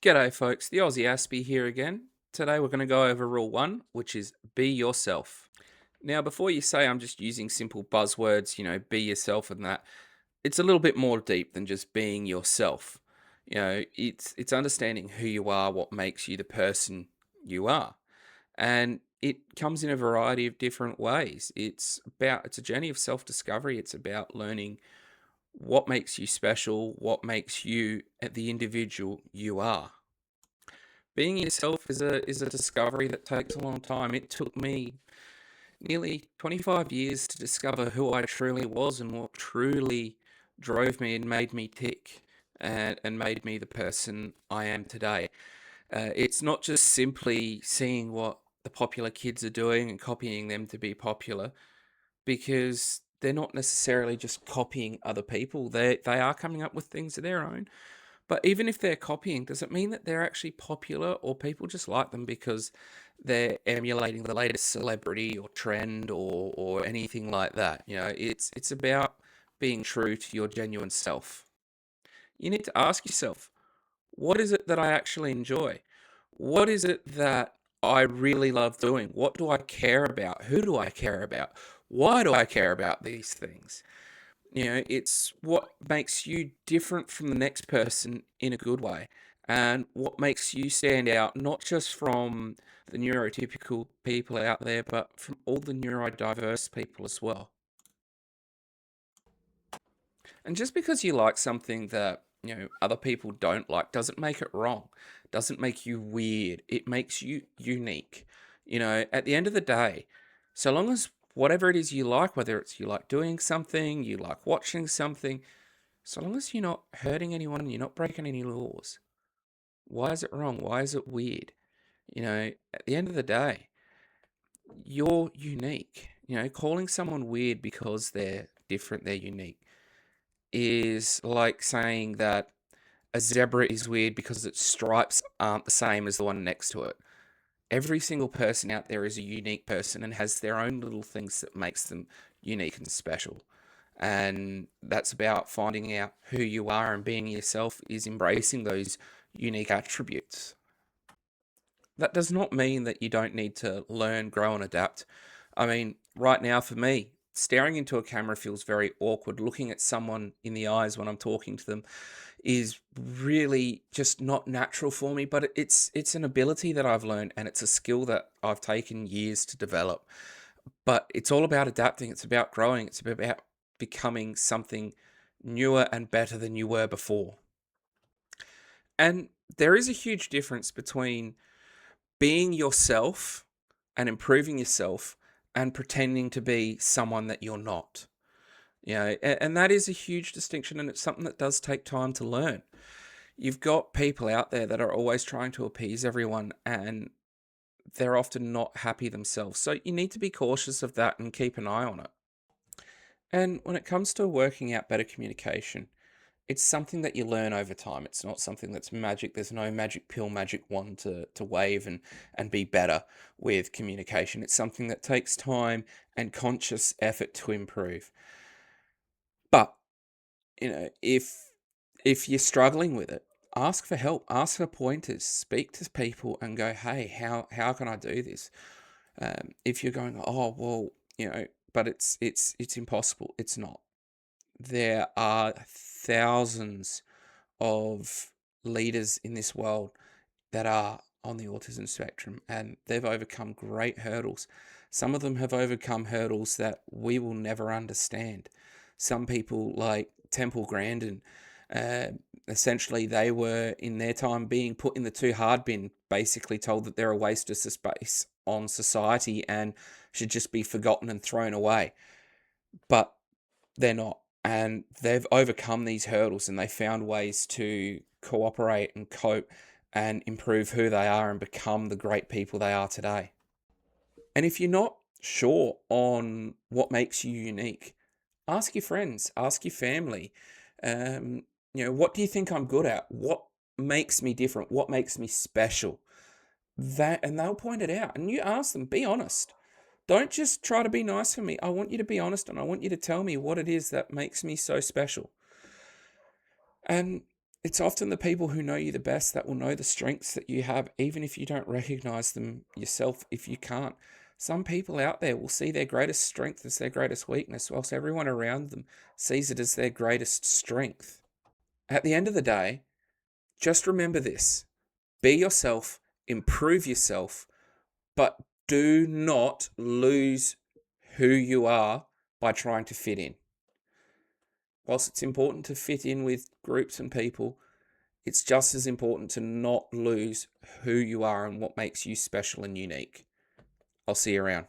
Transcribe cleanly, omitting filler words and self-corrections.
G'day, folks. The Aussie Aspie here again. Today we're going to go over rule one, which is be yourself. Now, before you say I'm just using simple buzzwords, be yourself and that, it's a little bit more deep than just being yourself. It's understanding who you are, what makes you the person you are. And it comes in a variety of different ways. It's a journey of self-discovery. It's about learning what makes you special, what makes you the individual you are. Being yourself is a discovery that takes a long time. It took me nearly 25 years to discover who I truly was and what truly drove me and made me tick and made me the person I am today. It's not just simply seeing what the popular kids are doing and copying them to be popular, because they're not necessarily just copying other people. They are coming up with things of their own, but even if they're copying, does it mean that they're actually popular, or people just like them because they're emulating the latest celebrity or trend or anything like that? It's about being true to your genuine self. You need to ask yourself, what is it that I actually enjoy? What is it that I really love doing? What do I care about? Who do I care about? Why do I care about these things? It's what makes you different from the next person in a good way, and what makes you stand out, not just from the neurotypical people out there, but from all the neurodiverse people as well. And just because you like something that, other people don't like doesn't make it wrong, doesn't make you weird. It makes you unique. At the end of the day, so long as whatever it is you like, whether it's you like doing something, you like watching something, so long as you're not hurting anyone, you're not breaking any laws, why is it wrong? Why is it weird? At the end of the day, you're unique. Calling someone weird because they're different, they're unique, is like saying that a zebra is weird because its stripes aren't the same as the one next to it. Every single person out there is a unique person and has their own little things that makes them unique and special. And that's about finding out who you are, and being yourself is embracing those unique attributes. That does not mean that you don't need to learn, grow, and adapt. I mean, right now for me, staring into a camera feels very awkward. Looking at someone in the eyes when I'm talking to them is really just not natural for me, but it's an ability that I've learned, and it's a skill that I've taken years to develop. But it's all about adapting, it's about growing, it's about becoming something newer and better than you were before. And there is a huge difference between being yourself and improving yourself and pretending to be someone that you're not. And that is a huge distinction, and it's something that does take time to learn. You've got people out there that are always trying to appease everyone, and they're often not happy themselves. So you need to be cautious of that and keep an eye on it. And when it comes to working out better communication, it's something that you learn over time. It's not something that's magic. There's no magic pill, magic wand to wave and be better with communication. It's something that takes time and conscious effort to improve. But, if you're struggling with it, ask for help, ask for pointers, speak to people and go, hey, how can I do this? If you're going, oh well, but it's impossible. It's not. There are thousands of leaders in this world that are on the autism spectrum, and they've overcome great hurdles. Some of them have overcome hurdles that we will never understand. Some people, like Temple Grandin, uh, essentially they were in their time being put in the too hard bin, basically told that they're a waste of space on society and should just be forgotten and thrown away. But they're not. And they've overcome these hurdles, and they found ways to cooperate and cope and improve who they are and become the great people they are today. And if you're not sure on what makes you unique, ask your friends, ask your family. What do you think I'm good at? What makes me different? What makes me special? And they'll point it out. And you ask them, be honest. Don't just try to be nice for me. I want you to be honest, and I want you to tell me what it is that makes me so special. And It's often the people who know you the best that will know the strengths that you have, even if you don't recognize them yourself, if you can't. Some people out there will see their greatest strength as their greatest weakness, whilst everyone around them sees it as their greatest strength. At the end of the day, just remember this: be yourself, improve yourself, but do not lose who you are by trying to fit in. Whilst it's important to fit in with groups and people, it's just as important to not lose who you are and what makes you special and unique. I'll see you around.